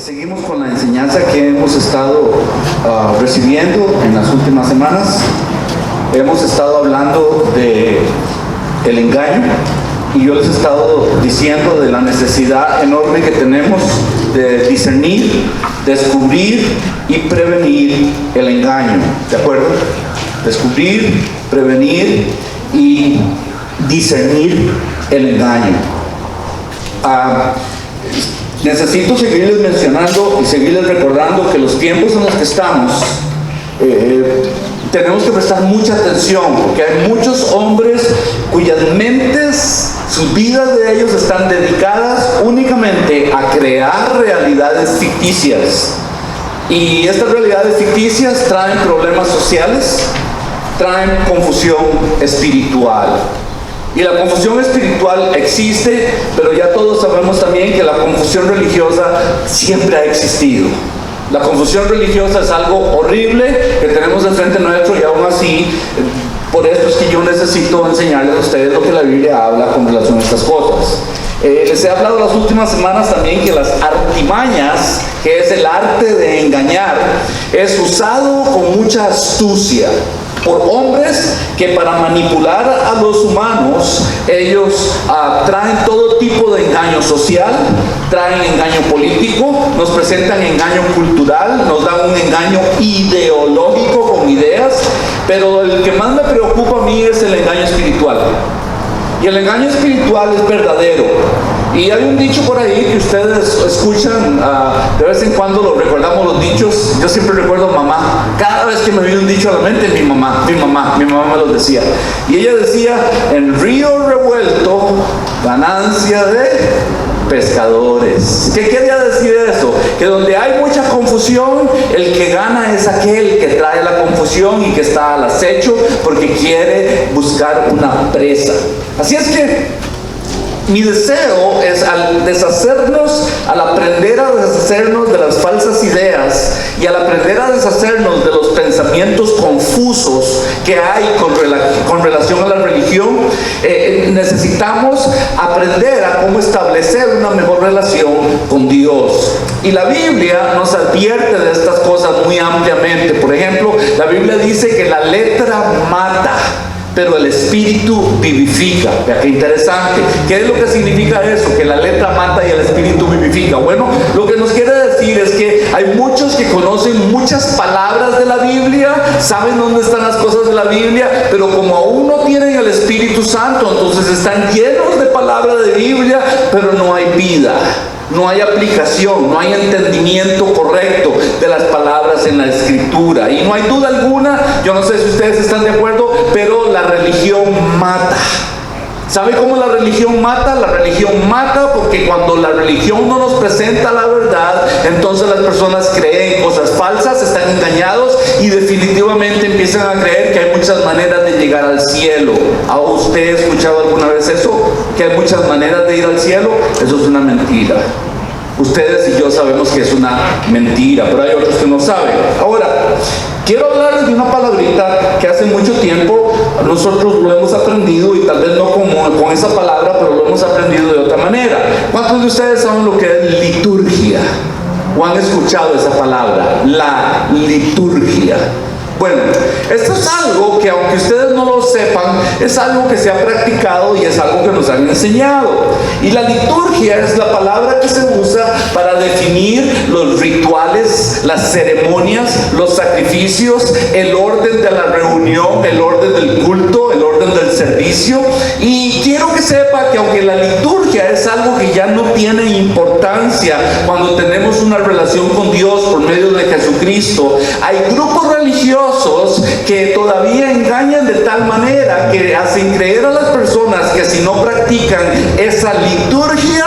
Seguimos con la enseñanza que hemos estado recibiendo en las últimas semanas. Hemos estado hablando de el engaño y yo les he estado diciendo de la necesidad enorme que tenemos de discernir, descubrir y prevenir el engaño. ¿De acuerdo? Descubrir, prevenir y discernir el engaño. Necesito seguirles mencionando y seguirles recordando que los tiempos en los que estamos tenemos que prestar mucha atención, porque hay muchos hombres cuyas mentes, sus vidas de ellos están dedicadas únicamente a crear realidades ficticias. Y estas realidades ficticias traen problemas sociales, traen confusión espiritual. Y la confusión espiritual existe, pero ya todos sabemos también que la confusión religiosa siempre ha existido. La confusión religiosa es algo horrible que tenemos enfrente nuestro y aún así, por eso es que yo necesito enseñarles a ustedes lo que la Biblia habla con relación a estas cosas. Les he hablado las últimas semanas también que las artimañas, que es el arte de engañar, es usado con mucha astucia por hombres que para manipular a los humanos, ellos traen todo tipo de engaño social, traen engaño político, nos presentan engaño cultural, nos dan un engaño ideológico con ideas, pero el que más me preocupa a mí es el engaño espiritual. Y el engaño espiritual es verdadero. Y hay un dicho por ahí que ustedes escuchan, de vez en cuando lo recordamos los dichos. Yo siempre recuerdo a mamá. Cada vez que me viene un dicho a la mente, mi mamá me lo decía. Y ella decía, en río revuelto, ganancia de pescadores. ¿Qué quería decir eso? Que donde hay mucha confusión, el que gana es aquel que trae la confusión y que está al acecho porque quiere buscar una presa. Así es que mi deseo es al aprender a deshacernos de las falsas ideas y al aprender a deshacernos de los pensamientos confusos que hay con relación a la religión, necesitamos aprender a cómo establecer una mejor relación con Dios. Y la Biblia nos advierte de estas cosas muy ampliamente. Por ejemplo, la Biblia dice que la letra mata, pero el espíritu vivifica. Vea qué interesante. ¿Qué es lo que significa eso? Que la letra mata y el espíritu vivifica. Bueno, lo que nos quiere decir es que hay muchos que conocen muchas palabras de la Biblia, saben dónde están las cosas de la Biblia, pero como aún no tienen el Espíritu Santo, entonces están llenos de palabras de Biblia, pero no hay vida. No hay aplicación, no hay entendimiento correcto de las palabras en la Escritura. Y no hay duda alguna, yo no sé si ustedes están de acuerdo, pero la religión mata. ¿Sabe cómo la religión mata? La religión mata porque cuando la religión no nos presenta la verdad, entonces las personas creen cosas falsas, están engañados y definitivamente empiezan a creer que hay muchas maneras de llegar al cielo. ¿Ha usted escuchado alguna vez eso? ¿Que hay muchas maneras de ir al cielo? Eso es una mentira. Ustedes y yo sabemos que es una mentira, pero hay otros que no saben. Ahora, quiero hablarles de una palabrita que hace mucho tiempo nosotros lo hemos aprendido, y tal vez no con esa palabra, pero lo hemos aprendido de otra manera. ¿Cuántos de ustedes saben lo que es liturgia? ¿O han escuchado esa palabra? La liturgia. Bueno, esto es algo que, aunque ustedes no lo sepan, es algo que se ha practicado y es algo que nos han enseñado. Y la liturgia es la palabra que se usa para definir los rituales, las ceremonias, los sacrificios, el orden de la reunión, el orden del culto, el orden del servicio. Y quiero que sepa que aunque la liturgia es algo que ya no tiene importancia cuando tenemos una relación con Dios por medio de Jesucristo, hay grupos religiosos que todavía engañan de tal manera que hacen creer a las personas que si no practican esa liturgia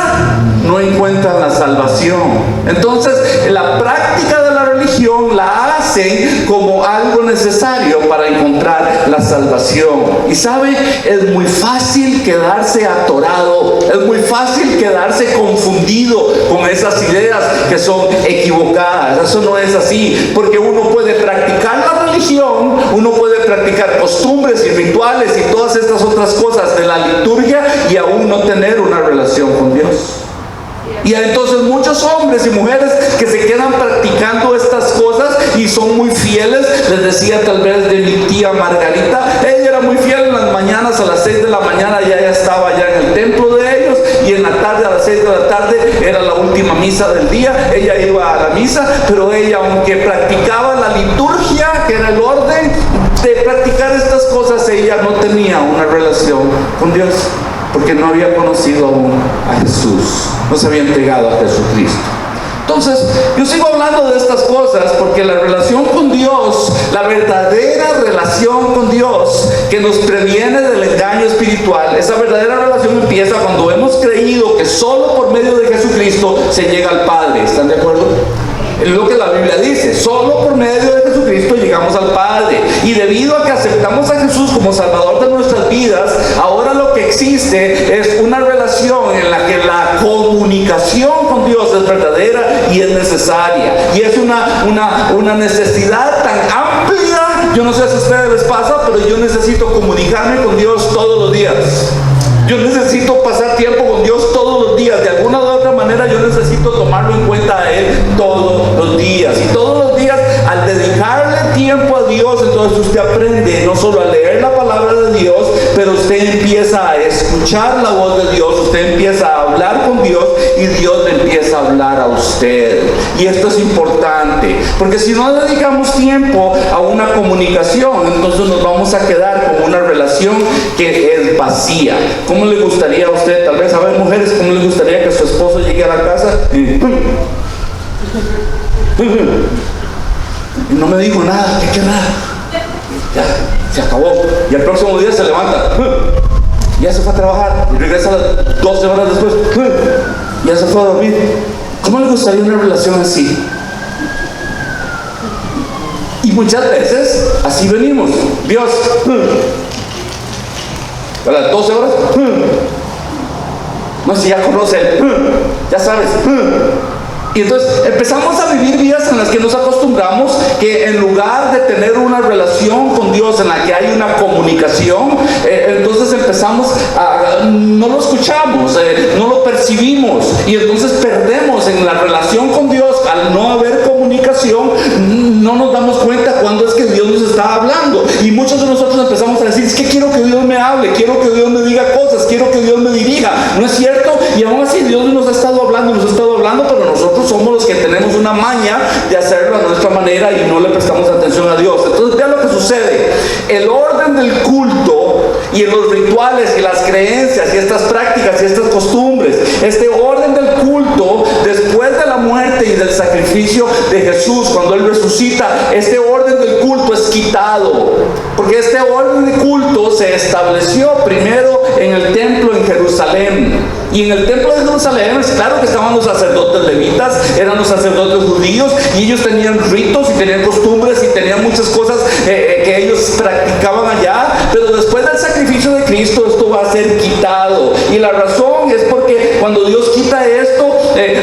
no encuentran la salvación. Entonces la práctica de la religión la hacen como algo necesario para encontrar la salvación. Y sabe, es muy fácil quedarse atorado, es muy fácil quedarse confundido con esas ideas que son equivocadas. Eso no es así, porque uno puede practicar la religión, uno puede practicar costumbres y rituales y todas estas otras cosas de la liturgia y aún no tener una relación con Dios. Y entonces muchos hombres y mujeres que se quedan practicando estas cosas y son muy fieles. Les decía tal vez de mi tía Margarita, ella era muy fiel en las mañanas, a las 6 de la mañana ya estaba ya en el templo de ellos, y en la tarde a las 6 de la tarde era la última misa del día. Ella iba a la misa, pero ella, aunque practicaba la liturgia, que era el orden de practicar estas cosas, ella no tenía una relación con Dios, porque no había conocido aún a Jesús, no se había entregado a Jesucristo. Entonces, yo sigo hablando de estas cosas porque la relación con Dios, la verdadera relación con Dios que nos previene del engaño espiritual, esa verdadera relación empieza cuando hemos creído que solo por medio de Jesucristo se llega al Padre. ¿Están de acuerdo? Es lo que la Biblia dice, solo por medio de Jesucristo llegamos al Padre. Y debido a que aceptamos a Jesús como Salvador de nuestras vidas, ahora lo que existe es una relación en la que la comunicación con Dios es verdadera y es necesaria. Y es una necesidad tan amplia. Yo no sé si a ustedes les pasa, pero yo necesito comunicarme con Dios todos los días. Yo necesito pasar tiempo con Dios todos los días. De alguna u otra manera yo necesito tomarlo en cuenta a Él todos los días. Y todos los días, al dedicarle tiempo a Dios, entonces usted aprende no solo a leer la palabra de Dios, pero usted empieza a escuchar la voz de Dios, usted empieza a hablar con Dios y Dios le empieza a hablar a usted. Y esto es importante, porque si no dedicamos tiempo a una comunicación, entonces nos vamos a quedar con una relación que es vacía. ¿Cómo le gustaría a usted, tal vez, a ver, mujeres, cómo le gustaría que su esposo llegue a la casa y no me dijo nada? ¿Qué querrá? Ya, se acabó. Y el próximo día se levanta, ya se fue a trabajar y regresa a las 12 horas después, ya se fue a dormir. ¿Cómo le gustaría una relación así? Y muchas veces así venimos. Dios, a las 12 horas, no, si ya conoce, ya sabes. Y entonces empezamos a vivir vidas en las que nos acostumbramos que en lugar de tener una relación con Dios en la que hay una comunicación, entonces empezamos no lo escuchamos, no lo percibimos, y entonces perdemos en la relación con Dios. Al no haber comunicación, no nos damos cuenta cuando es que Dios nos está hablando, y muchos de nosotros empezamos a decir, es que quiero que Dios me hable, quiero que Dios me diga cosas, quiero que Dios me dirija. No es cierto, y aún así Dios nos ha estado hablando, pero nosotros somos los que tenemos una maña de hacerlo a nuestra manera y no le prestamos atención a Dios. Entonces vean lo que sucede. El orden del culto y en los rituales y las creencias y estas prácticas y estas costumbres, este orden del culto después de la muerte y del sacrificio de Jesús, cuando Él resucita, este orden del culto es quitado, porque este orden de culto se estableció primero en el templo en Jerusalén. Y en el templo de Jerusalén, es claro que estaban los sacerdotes levitas, eran los sacerdotes judíos, y ellos tenían ritos y tenían costumbres y tenían muchas cosas que ellos practicaban allá. Pero después del sacrificio de Cristo, esto va a ser quitado. Y la razón es porque cuando Dios quita esto,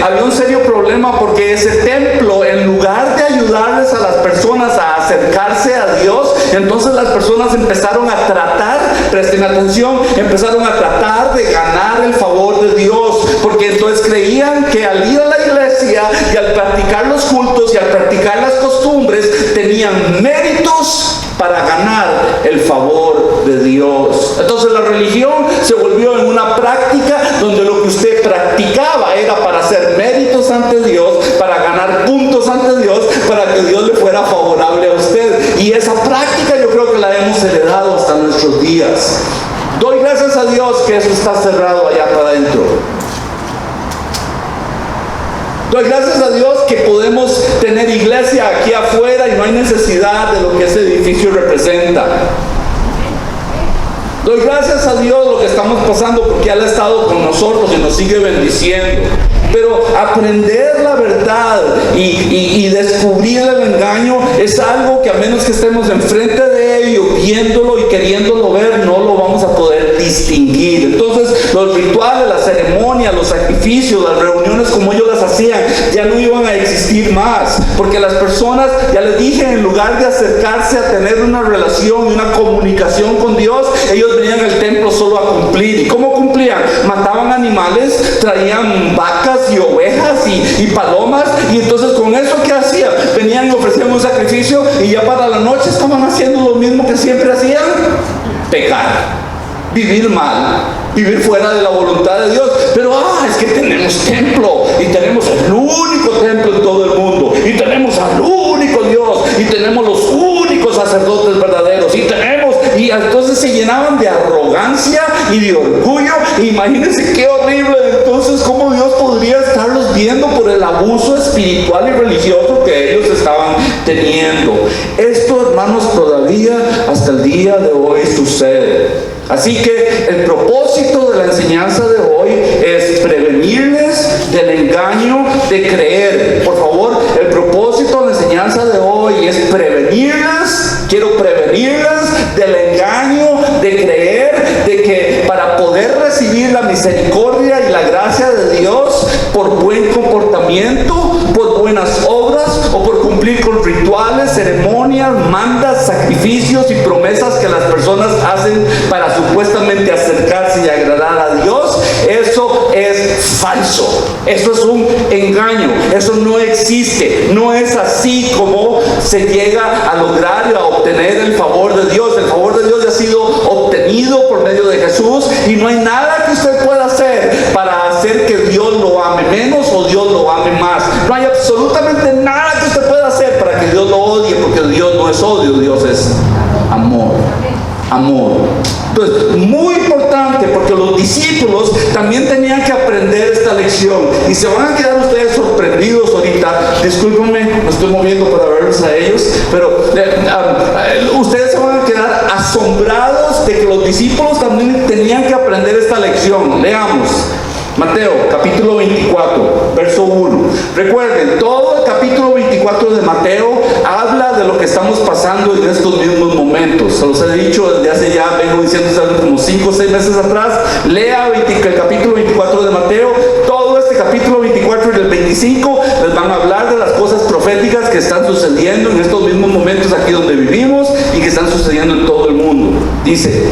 había un serio problema, porque ese templo, en lugar de ayudarles a las personas a acercarse a Dios, entonces las personas empezaron a tratar, presten atención, empezaron a tratar de ganar el favor de Dios, porque entonces creían que al ir a la iglesia y al practicar los cultos y al practicar las costumbres, tenían méritos para ganar el favor de Dios. Entonces la religión se volvió en una práctica donde lo que usted practicaba era para hacer méritos ante Dios, para ganar puntos ante Dios, para que Dios le fuera favorable a usted. Y esa práctica yo creo que la hemos heredado hasta nuestros días. Doy gracias a Dios que eso está cerrado allá para adentro. Doy gracias a Dios que podemos tener iglesia aquí afuera y no hay necesidad de lo que ese edificio representa. Doy gracias a Dios lo que estamos pasando, porque Él ha estado con nosotros y nos sigue bendiciendo. Pero aprender la verdad y descubrir el engaño es algo que, a menos que estemos enfrente de ello, viéndolo y queriéndolo ver, no lo vamos a poder distinguir. Entonces los rituales, las ceremonias, los sacrificios, las reuniones como ellos las hacían, ya no iban a existir más, porque las personas, ya les dije, en lugar de acercarse a tener una relación y una comunicación con Dios, ellos venían al templo solo a cumplir. ¿Y cómo cumplían? Mataban animales, traían vacas y ovejas y palomas, y entonces con eso, ¿qué hacían? Venían y ofrecían un sacrificio, y ya para la noche estaban haciendo lo mismo que siempre hacían: pecar, vivir mal, vivir fuera de la voluntad de Dios. Pero es que tenemos templo, y tenemos el único templo en todo el mundo, y tenemos al único Dios, y tenemos los únicos sacerdotes verdaderos, y entonces se llenaban de arrogancia y de orgullo. Imagínense qué horrible. Entonces, ¿cómo Dios podría estarlos viendo por el abuso espiritual y religioso que ellos estaban teniendo? Esto, hermanos, todavía hasta el día de hoy sucede. Así que el propósito de la enseñanza de hoy es prevenirles del engaño de creer. Por favor, el propósito de la enseñanza de hoy es quiero prevenirles del engaño de creer de que para poder recibir la misericordia y la gracia de Dios por buen comportamiento, por buenas obras o por cumplir con rituales, ceremonias, mandas, sacrificios y promesas que las personas hacen para supuestamente acercarse y agradar a Dios, eso es falso. Eso es un engaño. Eso no existe. No es así como se llega a lograr y a obtener el favor de Dios. El favor de Dios ya ha sido obtenido por medio de Jesús, y no hay nada que usted pueda hacer para hacer que Dios lo ame menos o Dios lo ame más. No hay absolutamente nada que usted pueda hacer para que Dios lo odie, porque Dios no es odio, Dios es amor. Amor. Entonces, muy importante, porque los discípulos también tenían que aprender esta lección, y se van a quedar ustedes sorprendidos ahorita. Discúlpenme, me estoy moviendo para verlos a ellos, pero ustedes se van a quedar asombrados de que los discípulos también tenían que aprender esta lección. Leamos Mateo capítulo 24, verso 1. Recuerden, todo el capítulo 24 de Mateo habla de lo que estamos pasando en estos mismos momentos. Se los he dicho desde hace ya, vengo diciendo como 5 o 6 meses atrás. Lea el capítulo 24 de Mateo. Todo este capítulo 24 y el 25 les van a hablar de las cosas proféticas que están sucediendo en estos mismos momentos aquí donde vivimos y que están sucediendo en todo el mundo. Dice,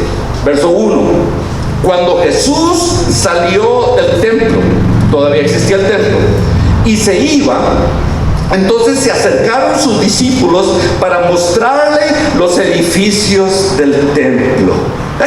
verso 1. Cuando Jesús salió del templo, todavía existía el templo, y se iba, entonces se acercaron sus discípulos para mostrarle los edificios del templo.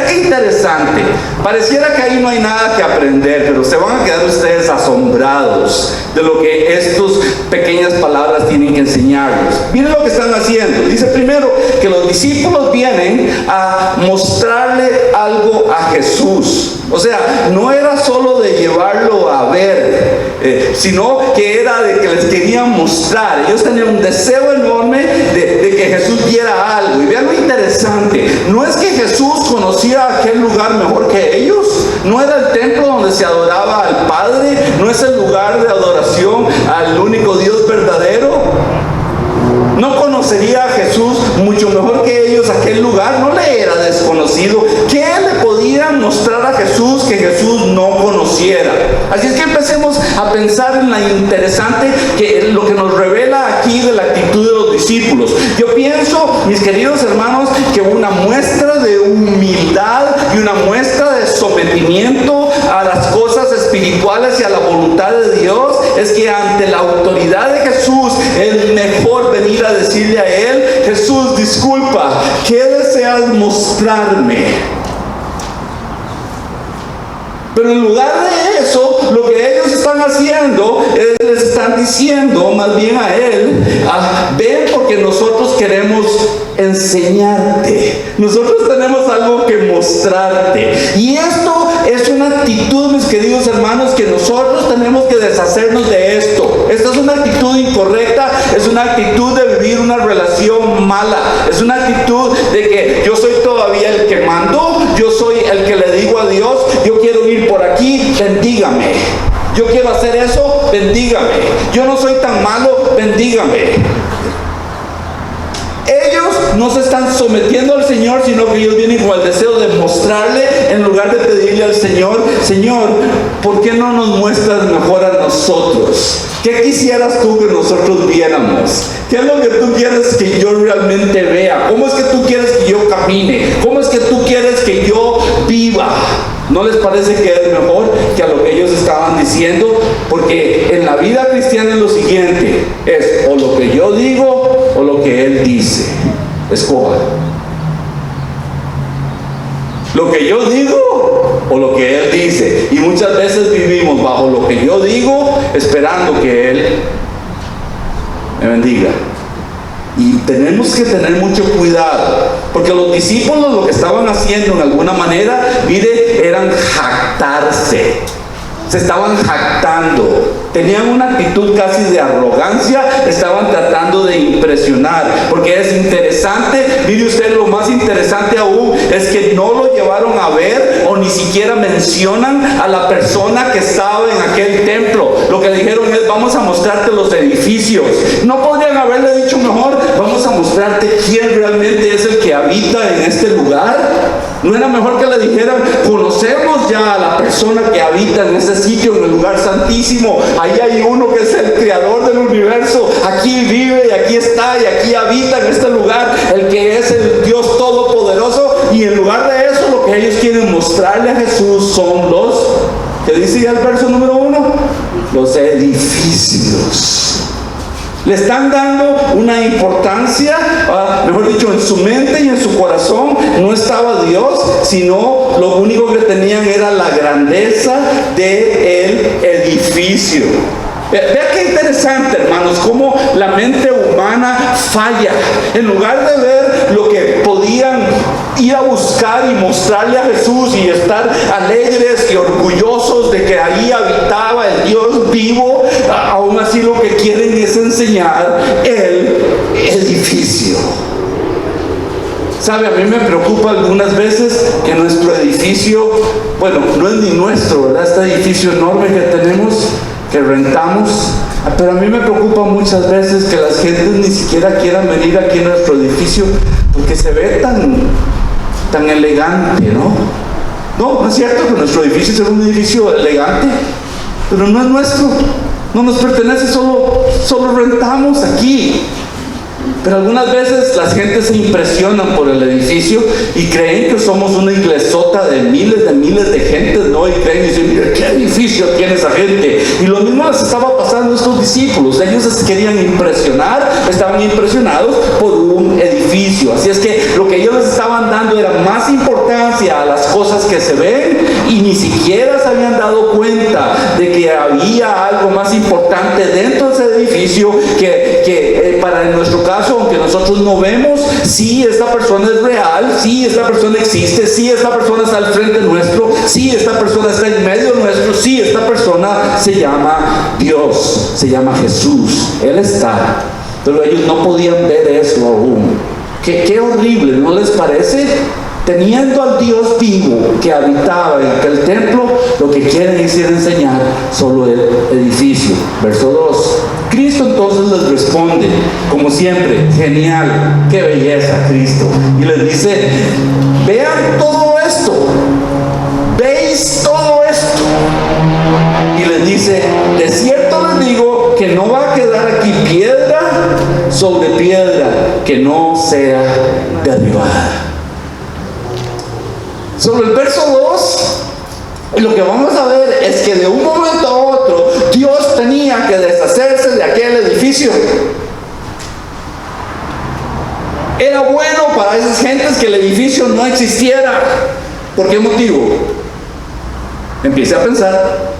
Qué interesante. Pareciera que ahí no hay nada que aprender, pero se van a quedar ustedes asombrados de lo que estas pequeñas palabras tienen que enseñarles. Miren lo que están haciendo. Dice primero que los discípulos vienen a mostrarle algo a Jesús. O sea, no era solo de llevarlo a ver, sino que era de que les querían mostrar. Ellos tenían un deseo enorme de que Jesús diera algo. Y vean lo interesante, no es que Jesús conocía aquel lugar mejor que ellos. No era el templo donde se adoraba al Padre. No es el lugar de adoración al único Dios verdadero. No conocería a Jesús mucho mejor que ellos aquel lugar. No le era desconocido. ¿Qué le podían mostrar a Jesús que Jesús no conociera? Así es que empecemos a pensar en la interesante que lo que nos revela aquí de la actitud de los discípulos. Yo pienso, mis queridos hermanos, que una muestra de humildad y una muestra de sometimiento a las cosas espirituales y a la voluntad de Dios es que ante la autoridad de Jesús es mejor venir a decirle a Él: Jesús, disculpa, ¿qué deseas mostrarme? Pero en lugar de eso, lo que ellos están haciendo es les están diciendo más bien a Él: ven, porque nosotros queremos enseñarte. Nosotros tenemos algo que mostrarte. Y esto es una actitud, mis queridos hermanos, que nosotros tenemos que deshacernos de esto. Esta es una actitud incorrecta, es una actitud de vivir una relación mala, es una actitud de que yo soy todavía el que mando, yo soy el que le digo a Dios: yo quiero ir por aquí, bendígame. Yo quiero hacer eso, bendígame. Yo no soy tan malo, bendígame. Ellos no se están sometiendo al Señor, sino que ellos vienen con el deseo de mostrarle, en lugar de pedirle al Señor: Señor, ¿por qué no nos muestras mejor a nosotros? ¿Qué quisieras tú que nosotros viéramos? ¿Qué es lo que tú quieres que yo realmente vea? ¿Cómo es que tú quieres que yo camine? ¿Cómo es que tú quieres que yo viva? ¿No les parece que es mejor que a lo que ellos estaban diciendo? Porque en la vida cristiana es lo siguiente, es o lo que yo digo o lo que Él dice. Escoja. Lo que yo digo o lo que Él dice. Y muchas veces vivimos bajo lo que yo digo, esperando que Él me bendiga. Y tenemos que tener mucho cuidado, porque los discípulos lo que estaban haciendo en alguna manera, mire, eran jactarse. Se estaban jactando, tenían una actitud casi de arrogancia, estaban tratando de impresionar, porque es interesante, mire usted, lo más interesante aún es que no lo llevaron a ver o ni siquiera mencionan a la persona que estaba en aquel templo. Lo que dijeron es: vamos a mostrarte los edificios. No podrían haberle dicho mejor: vamos a mostrarte quién realmente es el que habita en este lugar. ¿No era mejor que le dijeran: conocemos ya a la persona que habita en este sitio, en el lugar santísimo? Ahí hay uno que es el creador del universo, aquí vive y aquí está y aquí habita en este lugar, el que es el Dios todopoderoso. Y en lugar de eso, lo que ellos quieren mostrarle a Jesús son los, ¿qué dice ya el verso número 1? Los edificios. Le están dando una importancia, mejor dicho, en su mente y en su corazón no estaba Dios, sino lo único que tenían era la grandeza del edificio. Vea qué interesante, hermanos, cómo la mente humana falla. En lugar de ver lo que podían ir a buscar y mostrarle a Jesús y estar alegres y orgullosos de que ahí habitaba el Dios vivo, aún así lo que quieren es enseñar el edificio. ¿Sabe? A mí me preocupa algunas veces que nuestro edificio, bueno, no es ni nuestro, ¿verdad? Este edificio enorme que tenemos, que rentamos, pero a mí me preocupa muchas veces que las gentes ni siquiera quieran venir aquí a nuestro edificio porque se ve tan elegante, ¿no? No es cierto que nuestro edificio es un edificio elegante, pero no es nuestro, no nos pertenece, solo rentamos aquí. Pero algunas veces las gentes se impresionan por el edificio y creen que somos una iglesota de miles de gentes, ¿no? Y creen y dicen: mira qué edificio tiene esa gente. Y lo mismo les estaba pasando a estos discípulos. Ellos se querían impresionar, estaban impresionados por un edificio. Así es que lo que ellos les estaban dando era más importancia a las cosas que se ven, y ni siquiera se habían dado cuenta de que había algo más importante dentro de ese edificio que para en nuestro caso, aunque nosotros no vemos, sí, esta persona es real, sí, esta persona existe, sí, esta persona está al frente nuestro, sí, esta persona está en medio nuestro, sí, esta persona se llama Dios, se llama Jesús, Él está. Pero ellos no podían ver eso aún. Qué horrible, ¿no les parece? Teniendo al Dios vivo que habitaba en aquel templo, lo que quieren es ir a enseñar solo el edificio. Verso 2. Cristo entonces les responde, como siempre: genial, qué belleza, Cristo. Y les dice: vean todo esto, veis todo esto. Y les dice: de cierto les digo que no va a quedar aquí piedra sobre piedra que no sea derribada. Sobre el verso 2, lo que vamos a ver es que de un momento a otro Dios tenía que deshacerse de aquel edificio. Era bueno para esas gentes que el edificio no existiera. ¿Por qué motivo? Empiece a pensar.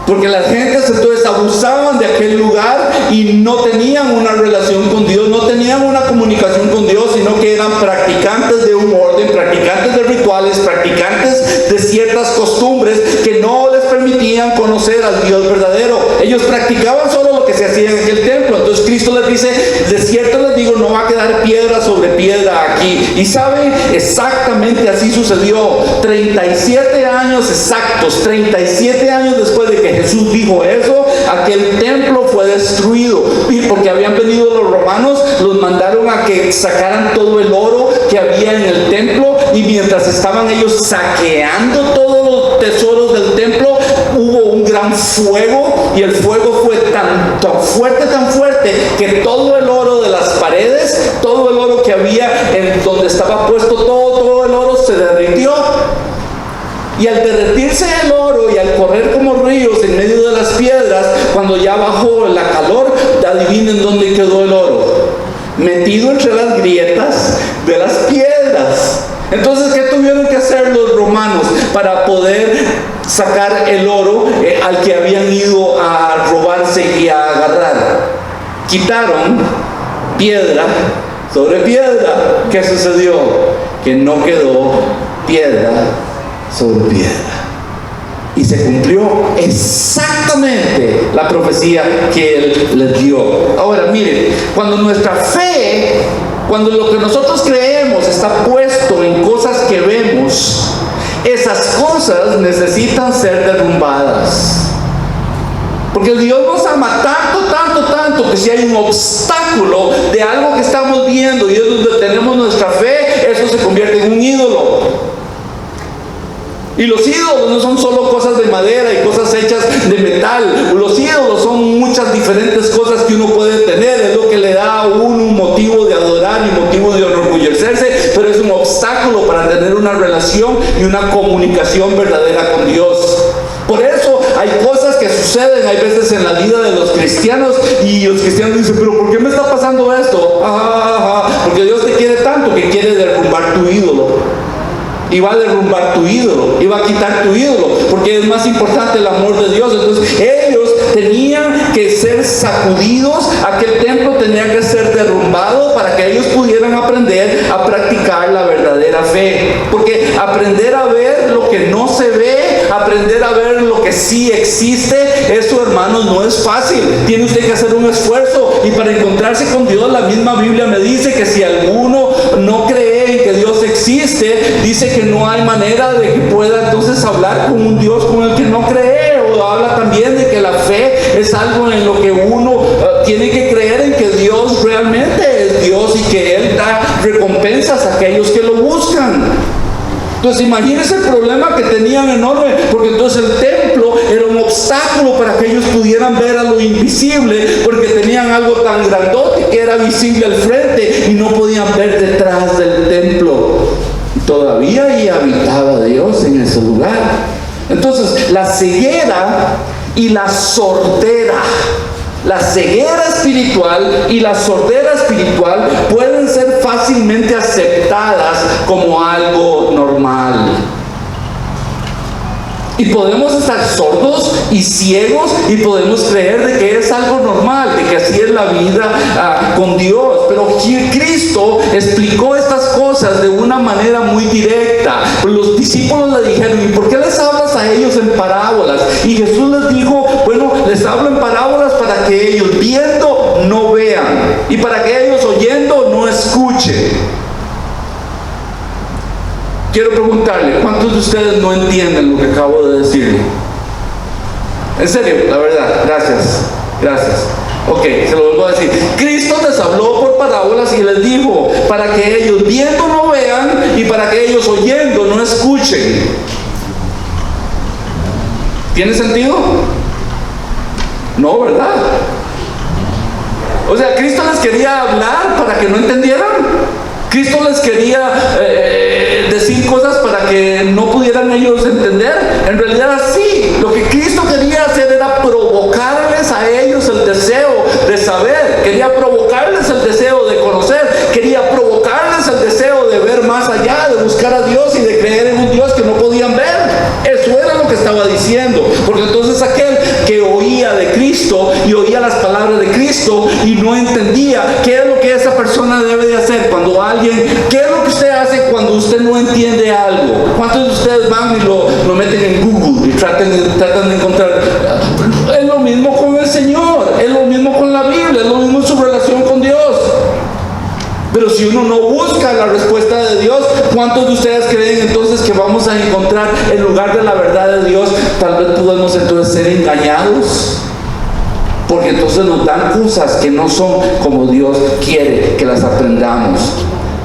Porque las gentes entonces abusaban de aquel lugar y no tenían una relación con Dios, no tenían una comunicación con Dios, sino que eran practicantes de un orden, practicantes de rituales, practicantes de ciertas costumbres que no les permitían conocer al Dios verdadero. Ellos practicaban solo lo que se hacía en aquel templo. Entonces Cristo les dice: de cierto les digo, no va a quedar piedra sobre piedra aquí. Y saben, exactamente así sucedió. 37 años exactos, 37 años después de que Jesús dijo eso, aquel templo fue destruido. Y porque habían venido los romanos, los mandaron a que sacaran todo el oro que había en el templo, y mientras estaban ellos saqueando todos los tesoros del templo, hubo un gran fuego, y el fuego fue tan fuerte que todo el oro de las paredes, todo el oro que había en donde estaba puesto todo el oro se derritió. y al derretirse el oro y al correr como ríos en medio de las piedras, cuando ya bajó la calor, adivinen dónde quedó el oro. Metido entre las grietas de las piedras. Entonces, ¿qué tuvieron que hacer los romanos para poder sacar el oro al que habían ido a robarse y a agarrar? Quitaron piedra sobre piedra. ¿Qué sucedió? Que no quedó piedra sobre piedra. Y se cumplió exactamente la profecía que Él les dio. Ahora miren, cuando nuestra fe, cuando lo que nosotros creemos está puesto en cosas que vemos, esas cosas necesitan ser derrumbadas. Porque Dios nos ama tanto, que si hay un obstáculo de algo que estamos viendo y es donde tenemos nuestra fe, eso se convierte en un ídolo. Y los ídolos no son solo cosas de madera y cosas hechas de metal. Los ídolos son muchas diferentes cosas que uno puede tener. Es lo que le da a uno un motivo de adorar y motivo de enorgullecerse, pero es un obstáculo para tener una relación y una comunicación verdadera con Dios. Por eso hay cosas que suceden, hay veces en la vida de los cristianos, y los cristianos dicen, pero ¿por qué me está pasando esto? Porque Dios te quiere tanto que quiere derrumbar tu ídolo. Y va a derrumbar tu ídolo, y va a quitar tu ídolo, porque es más importante el amor de Dios. Entonces ellos tenían que ser sacudidos, aquel templo tenía que ser derrumbado para que ellos pudieran aprender a practicar la verdadera fe. Porque aprender a ver lo que no se ve, aprender a ver lo que sí existe, eso, hermanos, no es fácil. Tiene usted que hacer un esfuerzo, y para encontrarse con Dios, la misma Biblia me dice que si alguno no cree en que Dios existe, dice que no hay manera de que pueda entonces hablar con un Dios con el que no cree. O habla también de que la fe es algo en lo que uno tiene que creer en que Dios realmente es Dios y que Él da recompensas a aquellos que lo buscan. Entonces imagínense el problema que tenían enorme, porque entonces el templo era un obstáculo para que ellos pudieran ver a lo invisible, porque tenían algo tan grandote que era visible al frente y no podían ver detrás del templo. Todavía ahí habitaba Dios en ese lugar. Entonces la ceguera y la sordera, la ceguera espiritual y la sordera espiritual pueden ser fácilmente aceptadas como algo normal. Y podemos estar sordos y ciegos y podemos creer de que es algo normal, de que así es la vida con Dios. Pero Cristo explicó estas cosas de una manera muy directa. Los discípulos le dijeron, ¿y por qué les hablas a ellos en parábolas? Y Jesús les dijo, bueno, les hablo en parábolas para que ellos viendo no vean, y para que ellos oyendo no escuchen. Quiero preguntarle, ¿cuántos de ustedes no entienden lo que acabo de decir? En serio, la verdad, gracias. Ok, se lo vuelvo a decir. Cristo les habló por parábolas y les dijo, para que ellos viendo no vean y para que ellos oyendo no escuchen. ¿Tiene sentido? No, ¿verdad? O sea, Cristo les quería hablar para que no entendieran. Cristo les quería decir cosas para que no pudieran ellos entender. En realidad sí, lo que Cristo quería hacer era provocarles a ellos el deseo de saber, quería provocarles el deseo de conocer, quería provocarles el deseo de ver más allá, de buscar a Dios y de creer en un Dios que no podían ver. Eso era lo que estaba diciendo, porque entonces aquel que oía de Cristo y oía las palabras de Cristo y no entendía qué es lo que esa persona debe de hacer cuando alguien, qué es lo que usted hace cuando usted no entiende algo. ¿Cuántos de ustedes van y lo meten en Google y tratan de encontrar? Es lo mismo con el Señor, es lo mismo con la Biblia, es lo mismo en su relación con Dios. Pero si uno no busca la respuesta de Dios, ¿cuántos de ustedes creen entonces que vamos a encontrar en lugar de la verdad de Dios? Tal vez podemos entonces ser engañados, porque entonces nos dan cosas que no son como Dios quiere que las aprendamos.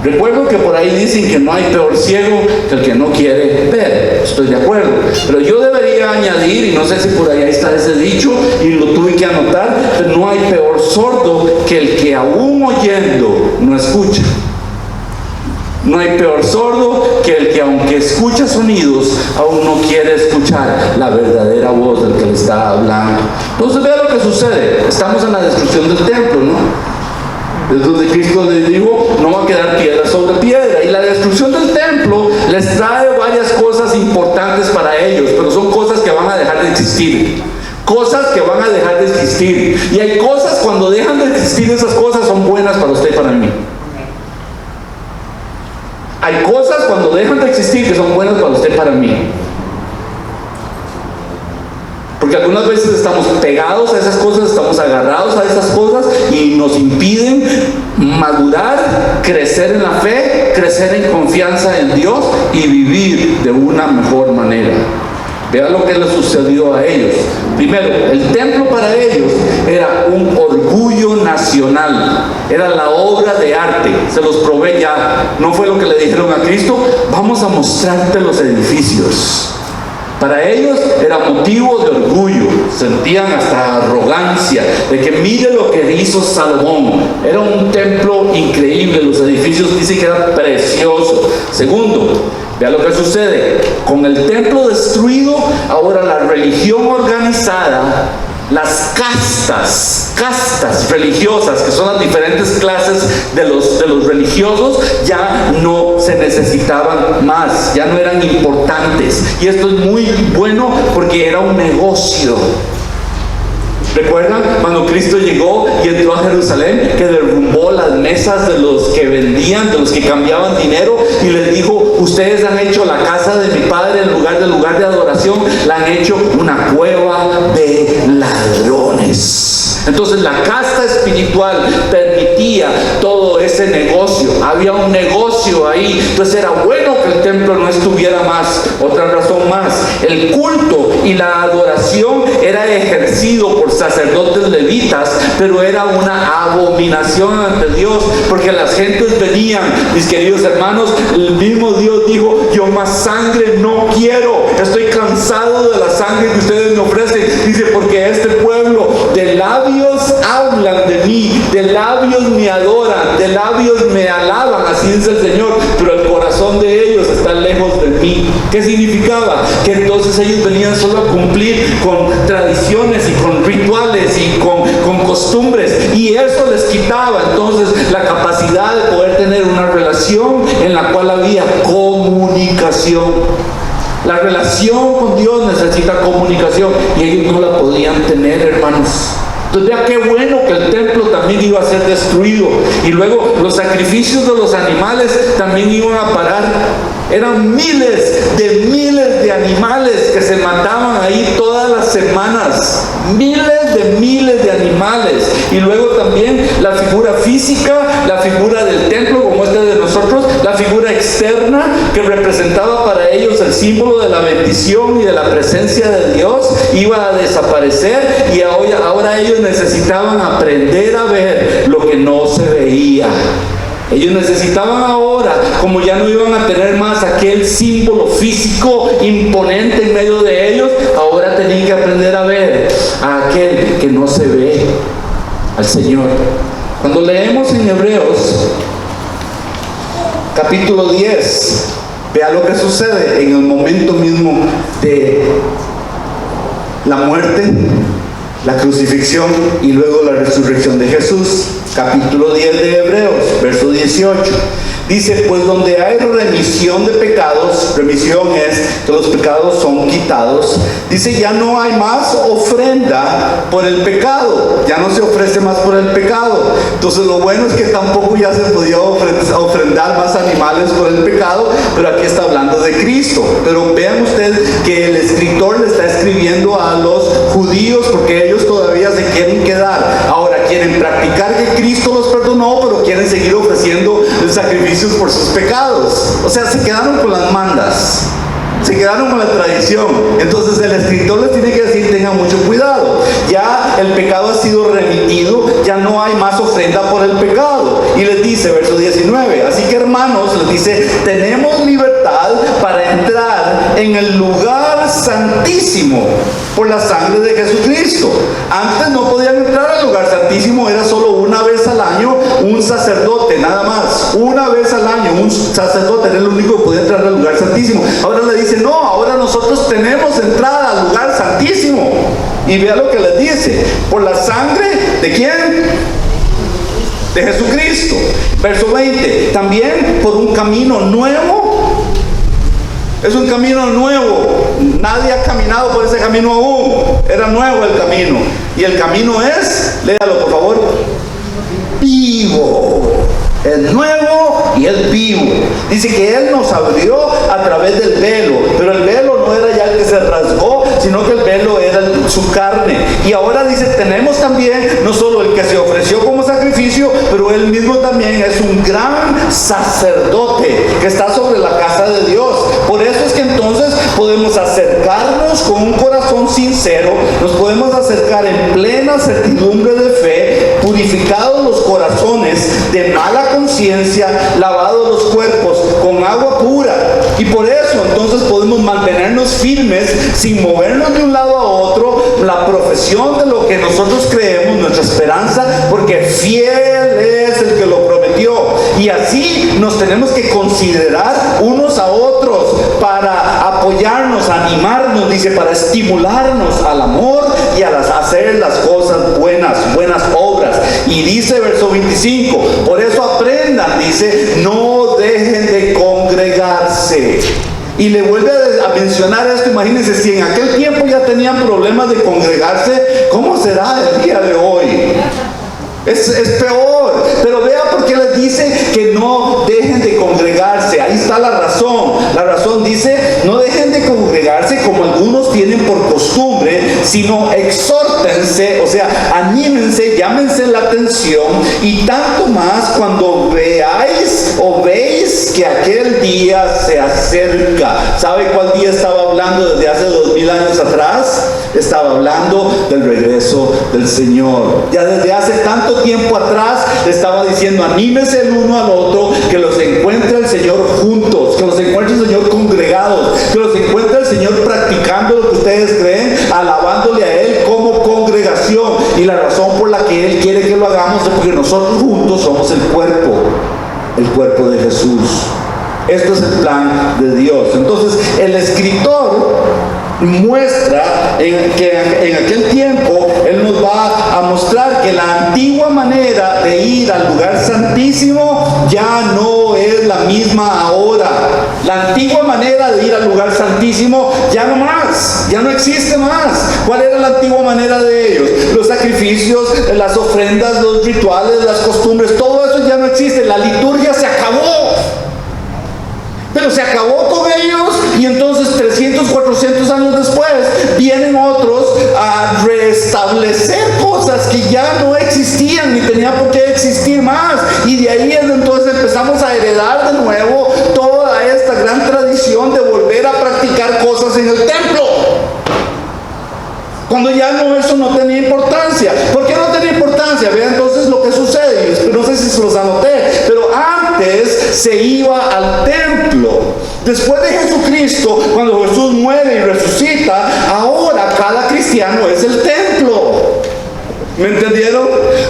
Recuerdo que por ahí dicen que no hay peor ciego que el que no quiere ver. Estoy de acuerdo, pero yo debería añadir, y no sé si por ahí está ese dicho y lo tuve que anotar, pero no hay peor sordo que el que aún oyendo no escucha. No hay peor sordo que el que aunque escucha sonidos, aún no quiere escuchar la verdadera voz del que le está hablando. Entonces vea lo que sucede. Estamos en la destrucción del templo, ¿no? Es donde Cristo les dijo, no va a quedar piedra sobre piedra. Y la destrucción del templo les trae varias cosas importantes para ellos, pero son cosas que van a dejar de existir. Cosas que van a dejar de existir. Y hay cosas, cuando dejan de existir esas cosas, son buenas para usted y para mí. Hay cosas cuando dejan de existir que son buenas para usted y para mí. Porque algunas veces estamos pegados a esas cosas, estamos agarrados a esas cosas y nos impiden madurar, crecer en la fe, crecer en confianza en Dios y vivir de una mejor manera. Vean lo que les sucedió a ellos. Primero, el templo para ellos era un orgullo nacional. Era la obra de arte. Se los probé ya. No fue lo que le dijeron a Cristo. Vamos a mostrarte los edificios. Para ellos era motivo de orgullo. Sentían hasta arrogancia de que mire lo que hizo Salomón. Era un templo increíble. Los edificios dicen que eran preciosos. Segundo, vea lo que sucede. Con el templo destruido, ahora la religión organizada, las castas religiosas, que son las diferentes clases de los religiosos, ya no se necesitaban más, ya no eran importantes. Y esto es muy bueno porque era un negocio. ¿Recuerdan cuando Cristo llegó y entró a Jerusalén, que derrumbó las mesas de los que vendían, de los que cambiaban dinero, y les dijo, ustedes han hecho la casa de mi Padre en lugar del lugar de adoración, la han hecho una cueva de ladrones? Entonces la casta espiritual permitía todo ese negocio. Había un negocio ahí. Entonces era bueno que el templo no estuviera más. Otra razón más, el culto y la adoración era ejercido por sacerdotes levitas, pero era una abominación ante Dios, porque las gentes venían, mis queridos hermanos, el mismo Dios dijo, yo más sangre no quiero, estoy cansado de la sangre que ustedes me ofrecen. Dice, porque este pueblo de labios hablan de mí, de labios me adoran, de labios me alaban, así dice el Señor, pero el corazón de ellos está lejos de mí. ¿Qué significaba? Que entonces ellos venían solo a cumplir con tradiciones y con rituales y con costumbres, y eso les quitaba entonces la capacidad de poder tener una relación en la cual había comunicación. La relación con Dios necesita comunicación y ellos no la podían tener, hermanos. Entonces vea qué bueno que el templo también iba a ser destruido, y luego los sacrificios de los animales también iban a parar. Eran miles de animales que se mataban ahí todas las semanas. Miles de animales. Y luego también la figura física, la figura del templo como este de nosotros, la figura externa que representaba para ellos el símbolo de la bendición y de la presencia de Dios, iba a desaparecer, y ahora ellos necesitaban aprender a ver lo que no se veía. Ellos necesitaban ahora, como ya no iban a tener más aquel símbolo físico imponente en medio de ellos, ahora tenían que aprender a ver a aquel que no se ve, al Señor. Cuando leemos en Hebreos capítulo 10, vea lo que sucede en el momento mismo de la muerte, la crucifixión y luego la resurrección de Jesús. Capítulo 10 de Hebreos, verso 18. Dice, pues donde hay remisión de pecados, remisión es que los pecados son quitados, dice, ya no hay más ofrenda por el pecado, ya no se ofrece más por el pecado. Entonces lo bueno es que tampoco ya se podía ofrendar más animales por el pecado, pero aquí está hablando de Cristo. Pero vean ustedes que el escritor le está escribiendo a los judíos porque ellos todavía se quieren quedar. Ahora quieren practicar que Cristo los perdonó, pero quieren seguir ofreciendo sacrificios por sus pecados. O sea, se quedaron con las mandas, se quedaron con la tradición. Entonces el escritor les tiene que decir, tengan mucho cuidado, ya el pecado ha sido remitido, ya no hay más ofrenda por el pecado. Y les dice, verso 19, así que hermanos, les dice, tenemos libertad para entrar en el lugar santísimo por la sangre de Jesucristo. Antes no podían entrar al lugar santísimo, era solo una vez al año, un sacerdote, nada más. Una vez al año, un sacerdote era el único que podía entrar al lugar santísimo. Ahora le dice, no, ahora nosotros tenemos entrada al lugar santísimo. Y vea lo que les dice, por la sangre, ¿de quién? De Jesucristo. Verso 20, también por un camino nuevo. Es un camino nuevo. Nadie ha caminado por ese camino aún. Era nuevo el camino. Y el camino es, léalo por favor, vivo. Es nuevo y es vivo. Dice que Él nos abrió a través del velo. Pero el velo no era ya el que se rasgó, sino que el velo era su carne. Y ahora dice, tenemos también no solo el que se ofreció como sacrificio, pero Él mismo también es un gran sacerdote que está sobre la casa de Dios. Por eso es que entonces podemos acercarnos con un corazón sincero, nos podemos acercar en plena certidumbre de fe, purificados los corazones de mala conciencia, lavados los cuerpos con agua pura. Y por eso entonces podemos mantenernos firmes sin movernos de un lado a otro, la profesión de lo que nosotros creemos, nuestra esperanza, porque fiel es el que lo prometió. Y así nos tenemos que considerar unos a otros para apoyarnos, animarnos, dice, para estimularnos al amor y a hacer las cosas buenas obras. Y dice verso 25, por eso aprendan, dice, no dejen de congregarse. Y le vuelve a mencionar esto. Imagínense, si en aquel tiempo ya tenían problemas de congregarse, ¿cómo será el día de hoy? Es peor. Pero vea por qué les dice que no dejen de congregarse. Ahí está la razón. La razón dice, no dejen de congregarse como algunos tienen por costumbre, sino exhórtense, o sea, anímense, llámense la atención, y tanto más cuando veáis o veis que aquel día se acerca. ¿Sabe cuál día estaba hablando desde hace 2000 años atrás? Estaba hablando del regreso del Señor. Ya desde hace tanto tiempo atrás le estaba diciendo, anímense el uno al otro, que los encuentre el Señor juntos, que los encuentre el Señor congregados, que los encuentre el Señor practicando lo que ustedes creen, alabándole a Él como congregación. Y la razón por la que Él quiere que lo hagamos es porque nosotros juntos somos el cuerpo de Jesús. Esto es el plan de Dios. Entonces el escritor muestra que en aquel tiempo Él nos va a mostrar que la antigua manera de ir al lugar santísimo ya no es la misma ahora. La antigua manera de ir al lugar santísimo ya no existe más. ¿Cuál era la antigua manera de ellos? Los sacrificios, las ofrendas, los rituales, las costumbres, todo eso ya no existe. La liturgia se acabó. Pero se acabó con ellos, y entonces 300, 400 años después vienen otros a restablecer cosas que ya no existían ni tenían por qué existir más. Y de ahí es entonces empezamos a heredar de nuevo toda esta gran tradición de volver a practicar cosas en el templo, cuando ya eso no tenía importancia. ¿Por qué no tenía importancia? Vean entonces lo que sucede. No sé si se los anoté, pero antes se iba al templo. Después de Jesucristo, cuando Jesús muere y resucita, ahora cada cristiano es el templo. ¿Me entendieron?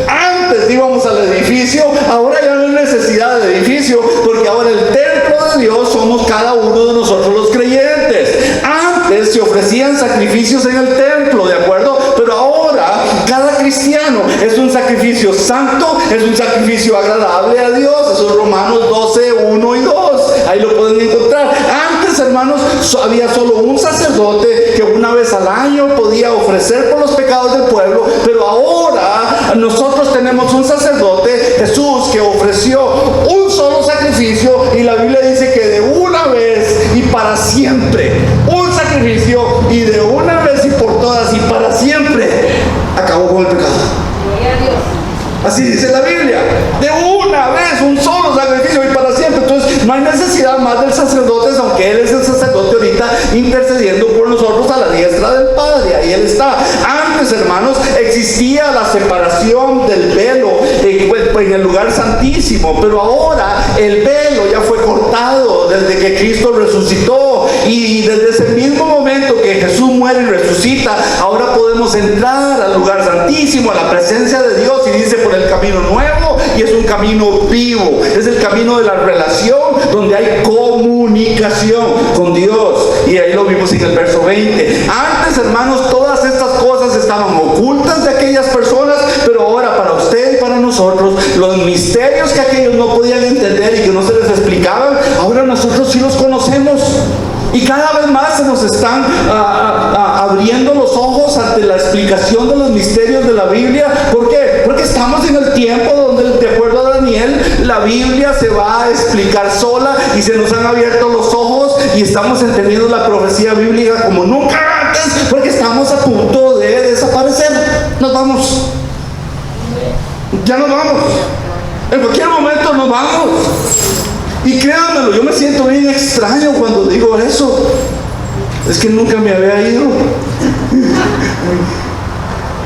Antes íbamos al edificio, ahora ya no hay necesidad de edificio, porque ahora el templo de Dios somos cada uno de nosotros los creyentes. Antes se ofrecían sacrificios en el templo, ¿de acuerdo? Pero ahora cada cristiano es un sacrificio santo, es un sacrificio agradable a Dios. Eso es Romanos 12, 1 y 2. Ahí lo pueden encontrar. Antes, hermanos, había solo un sacerdote que una vez al año podía ofrecer por los pecados del pueblo, pero ahora nosotros tenemos un sacerdote, Jesús, que ofreció un solo sacrificio, y la Biblia dice que de una vez y para siempre, un sacrificio, y de una vez y por todas y para siempre acabó con el pecado. Así dice la Biblia, de una vez, un solo sacrificio y para siempre. Entonces no hay necesidad más del sacerdote, aunque Él es el sacerdote ahorita intercediendo por nosotros a la diestra del Padre. Ahí Él está. Antes, hermanos, existía la separación del velo en el lugar santísimo, pero ahora el velo ya fue cortado desde que Cristo resucitó. Y desde ese mismo momento que Jesús muere y resucita, ahora podemos entrar al lugar santísimo, a la presencia de Dios, y dice por el camino nuevo, y es un camino vivo, es el camino de la relación, donde hay comunicación con Dios, y ahí lo vimos en el verso 20. Antes, hermanos, todas estas cosas estaban ocultas de aquellas personas, pero ahora para usted y para nosotros, los misterios que aquellos no podían entender y que no se les explicaban, ahora nosotros sí los conocemos. Y cada vez más se nos están abriendo los ojos ante la explicación de los misterios de la Biblia. ¿Por qué? Porque estamos en el tiempo donde, de acuerdo a Daniel, la Biblia se va a explicar sola, y se nos han abierto los ojos y estamos entendiendo la profecía bíblica como nunca antes, porque estamos a punto de desaparecer. Nos vamos. Ya nos vamos. En cualquier momento nos vamos. Y créanmelo, yo me siento bien extraño cuando digo eso. Es que nunca me había ido.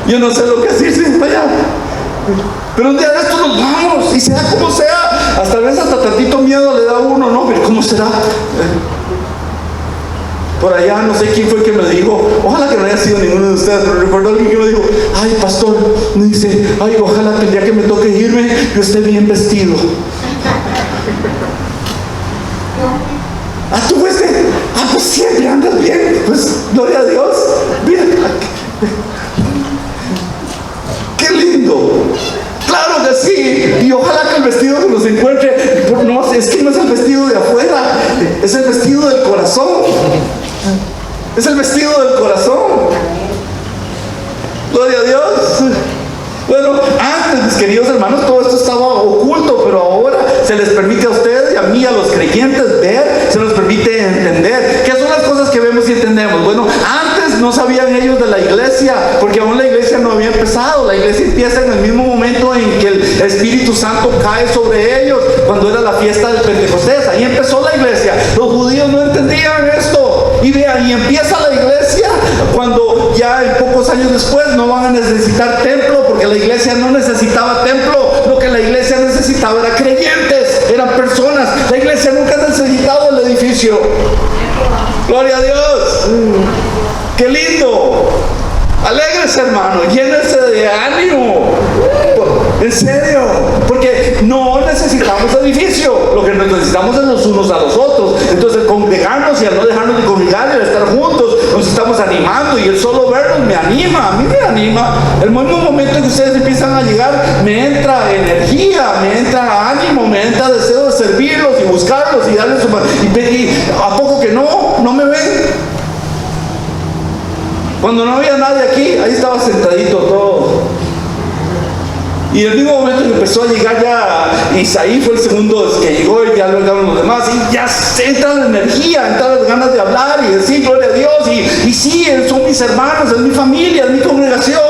Yo no sé lo que decirse para allá. Pero un día de estos nos vamos, y sea como sea. Hasta a veces hasta tantito miedo le da a uno, ¿no? Pero ¿cómo será? Por allá no sé quién fue que me dijo, ojalá que no haya sido ninguno de ustedes, pero recuerdo a alguien que me dijo, ay pastor, me dice, ay, ojalá que el día que me toque irme, yo esté bien vestido. ¿Tú fuiste? Pues siempre andas bien, pues gloria a Dios. Mira, qué lindo. Claro que sí, y ojalá que el vestido que nos encuentre, no, es que no es el vestido de afuera, es el vestido del corazón. Es el vestido del corazón. Gloria a Dios. Bueno, antes, mis queridos hermanos, todo esto estaba oculto, pero ahora se les permite a ustedes y a mí, a los creyentes, ver, se nos permite entender. ¿Qué son las cosas que vemos y entendemos? Bueno, antes no sabían ellos de la iglesia, porque aún la iglesia no había empezado. La iglesia empieza en el mismo momento en que el Espíritu Santo cae sobre ellos, cuando era la fiesta del Pentecostés. Ahí empezó la iglesia. Los judíos no entendían esto. Y vean, y empieza la iglesia cuando ya en pocos años después no van a necesitar templo, porque la iglesia no necesitaba templo. Lo que la iglesia necesitaba era creyentes, eran personas. La iglesia nunca ha necesitado el edificio. Gloria a Dios. ¡Qué lindo! Alégrese, hermano, llénese de ánimo. En serio, porque no necesitamos edificio, lo que necesitamos es los unos a los otros. Entonces, congregarnos y al no dejarnos de congregar y al estar juntos, nos estamos animando, y el solo vernos me anima, a mí me anima. El mismo momento en que ustedes empiezan a llegar, me entra energía, me entra ánimo, me entra deseo de servirlos y buscarlos y darles su mano. Y ¿a poco que no me ven? Cuando no había nadie aquí, ahí estaba sentadito todo. Y en el mismo momento que empezó a llegar ya Isaí, fue el segundo que llegó, y ya lo llegaron los demás, y ya entra la energía, entran las ganas de hablar y decir gloria a Dios, y sí, son mis hermanos, es mi familia, es mi congregación.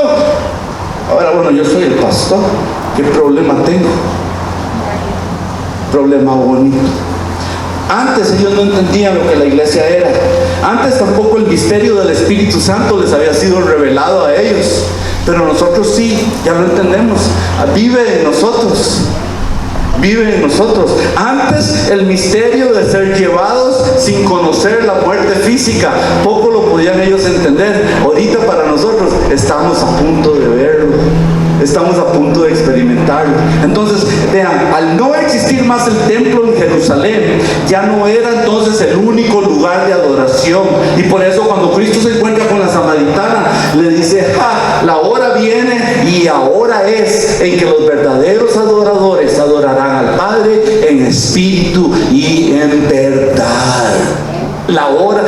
Ahora, bueno, yo soy el pastor, ¿qué problema tengo? Problema bonito. Antes ellos no entendían lo que la iglesia era. Antes tampoco el misterio del Espíritu Santo les había sido revelado a ellos. Pero nosotros sí, ya lo entendemos. Vive en nosotros. Vive en nosotros. Antes el misterio de ser llevados sin conocer la muerte física, poco lo podían ellos entender. Ahorita para nosotros estamos a punto de verlo. Estamos a punto de experimentarlo. Entonces, vean, al no existir más el templo en Jerusalén, ya no era entonces el único lugar de adoración. Y por eso cuando Cristo se encuentra con la samaritana, le dice, la hora viene y ahora es en que los verdaderos adoradores adorarán al Padre en espíritu y en verdad. La hora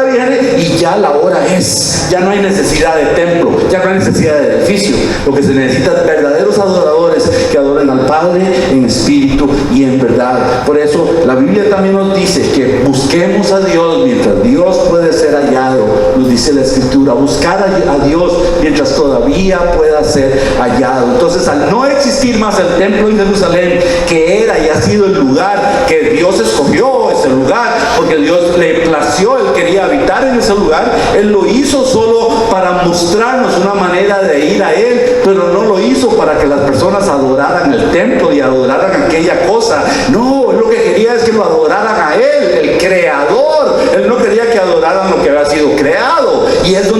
viene y ya la hora es. Ya no hay necesidad de templo, ya no hay necesidad de edificio. Lo que se necesita es verdaderos adoradores que adoren al Padre en espíritu y en verdad. Por eso la Biblia también nos dice que busquemos a Dios mientras Dios puede ser hallado. Nos dice la Escritura, buscar a Dios mientras todavía pueda ser hallado. Entonces, al no existir más el templo en Jerusalén, que era y ha sido el lugar que Dios escogió, ese lugar, porque Dios le plació, Él quería habitar en ese lugar, Él lo hizo solo para mostrarnos una manera de ir a Él, pero no lo hizo para que las personas adoraran el templo y adoraran aquella cosa. No, Él lo que quería es que lo adoraran a Él, el Creador. Él no quería que adoraran lo que había sido creado.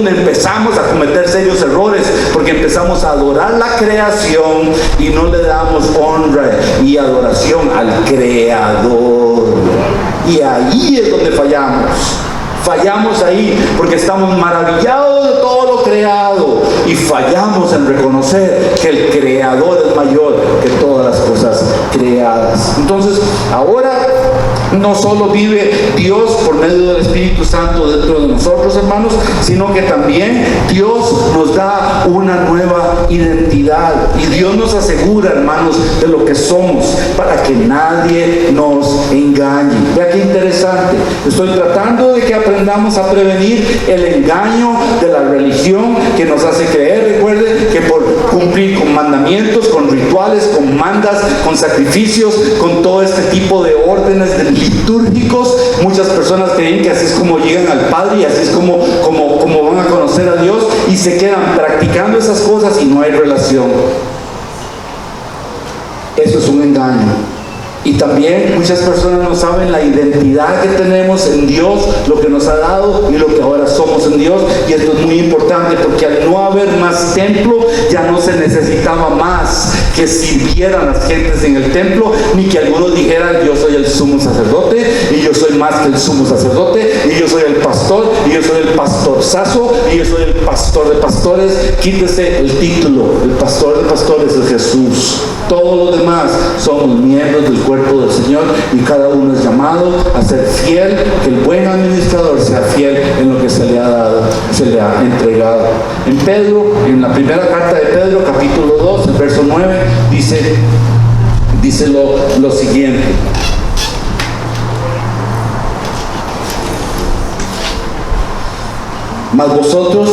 donde empezamos a cometer serios errores, porque empezamos a adorar la creación y no le damos honra y adoración al Creador. Y ahí es donde fallamos. Fallamos ahí porque estamos maravillados de todo lo creado y fallamos en reconocer que el Creador es mayor que todas las cosas creadas. Entonces, ahora no solo vive Dios por medio del Espíritu Santo dentro de nosotros, hermanos, sino que también Dios nos da una nueva identidad y Dios nos asegura, hermanos, de lo que somos para que nadie nos engañe. Vea qué interesante. Estoy tratando de que aprendamos a prevenir el engaño de la religión que nos hace creer, recuerde, que por cumplir con mandamientos, con rituales, con mandas, con sacrificios, con todo este tipo de órdenes litúrgicos, muchas personas creen que así es como llegan al Padre y así es como van a conocer a Dios, y se quedan practicando esas cosas y no hay relación. Eso es un engaño. Y también muchas personas no saben la identidad que tenemos en Dios, lo que nos ha dado y lo que ahora somos en Dios. Y esto es muy importante porque al no haber más templo, ya no se necesitaba más que sirvieran las gentes en el templo, ni que algunos dijeran: yo soy el sumo sacerdote, y yo soy más que el sumo sacerdote, y yo soy el pastor, y yo soy el pastorzazo, y yo soy el pastor de pastores. Quítese el título. El pastor de pastores es Jesús. Todos los demás somos miembros del cuerpo del Señor y cada uno es llamado a ser fiel, que el buen administrador sea fiel en lo que se le ha dado, se le ha entregado. En Pedro, en la primera carta de Pedro, capítulo 2, el verso 9, dice lo siguiente: mas vosotros,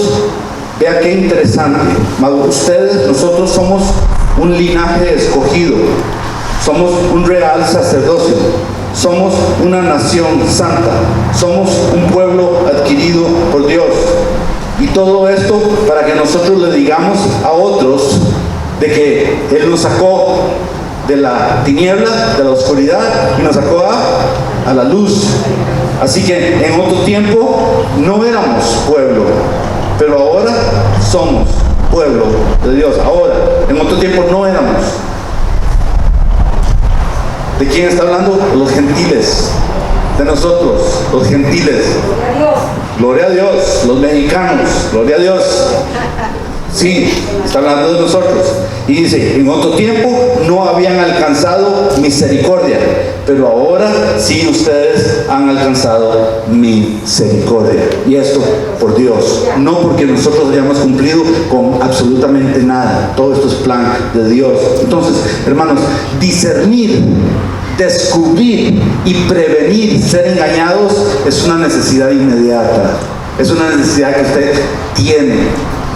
vea qué interesante, mas ustedes, nosotros somos un linaje escogido, somos un real sacerdocio, somos una nación santa, somos un pueblo adquirido por Dios. Y todo esto para que nosotros le digamos a otros de que Él nos sacó de la tiniebla, de la oscuridad, y nos sacó a la luz. Así que en otro tiempo no éramos pueblo, pero ahora somos pueblo de Dios. Ahora, en otro tiempo no éramos. ¿De quién está hablando? Los gentiles. De nosotros, los gentiles. Gloria a Dios. Los mexicanos. Gloria a Dios. Sí, está hablando de nosotros. Y dice: en otro tiempo no habían alcanzado misericordia, pero ahora sí ustedes han alcanzado misericordia. Y esto por Dios, no porque nosotros hayamos cumplido con absolutamente nada. Todo esto es plan de Dios. Entonces, hermanos, discernir, descubrir y prevenir ser engañados es una necesidad inmediata. Es una necesidad que usted tiene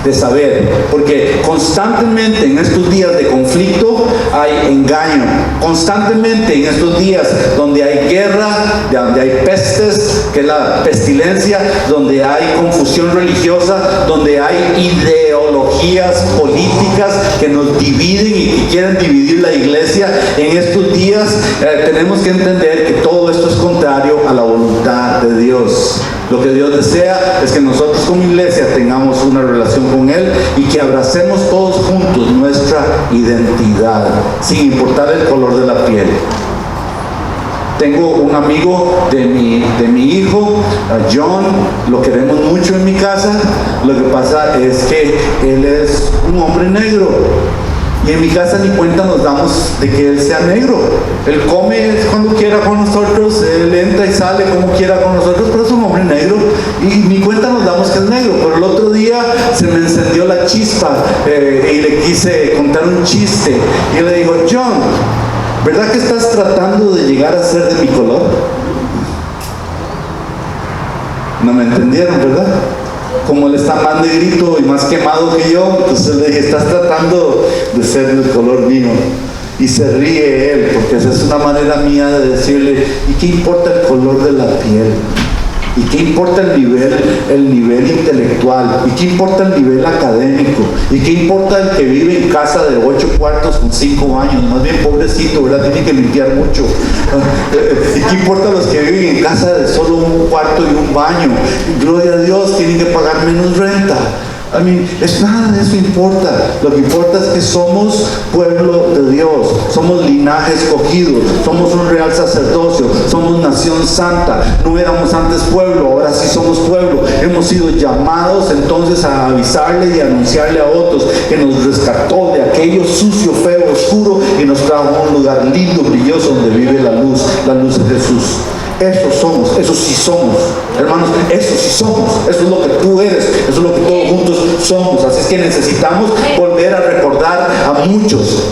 de saber, porque constantemente en estos días de conflicto hay engaño, constantemente en estos días donde hay guerra, donde hay pestes, que es la pestilencia, donde hay confusión religiosa, donde hay ideologías políticas que nos dividen y que quieren dividir la iglesia. En estos días tenemos que entender que todo esto es contrario a la voluntad de Dios. Lo que Dios desea es que nosotros como iglesia tengamos una relación con Él y que abracemos todos juntos nuestra identidad, sin importar el color de la piel. Tengo un amigo de mi hijo, John, lo queremos mucho en mi casa. Lo que pasa es que él es un hombre negro. Y en mi casa ni cuenta nos damos de que él sea negro. Él come cuando quiera con nosotros, él entra y sale como quiera con nosotros, pero es un hombre negro. Y ni cuenta nos damos que es negro. Pero el otro día se me encendió la chispa y le quise contar un chiste. Y le digo: John, ¿verdad que estás tratando de llegar a ser de mi color? No me entendieron, ¿verdad? Como él está más negrito y más quemado que yo, entonces le dije: estás tratando de ser del color mío. Y se ríe él, porque esa es una manera mía de decirle: ¿y qué importa el color de la piel? ¿Y qué importa el nivel intelectual? ¿Y qué importa el nivel académico? ¿Y qué importa el que vive en casa de 8 cuartos con 5 baños? Más bien pobrecito, ¿verdad? Tiene que limpiar mucho. ¿Y qué importa los que viven en casa de solo un cuarto y un baño? Gloria a Dios, tienen que pagar menos renta. Nada de eso importa. Lo que importa es que somos pueblo de Dios, somos linaje escogido, somos un real sacerdocio, somos nación santa. No éramos antes pueblo, ahora sí somos pueblo. Hemos sido llamados entonces a avisarle y anunciarle a otros que nos rescató de aquello sucio, feo, oscuro y nos trajo a un lugar lindo, brilloso, donde vive la luz de Jesús. Eso somos, eso sí somos, hermanos, eso sí somos, eso es lo que tú eres, eso es lo que todos juntos somos. Así es que necesitamos volver a recordar a muchos.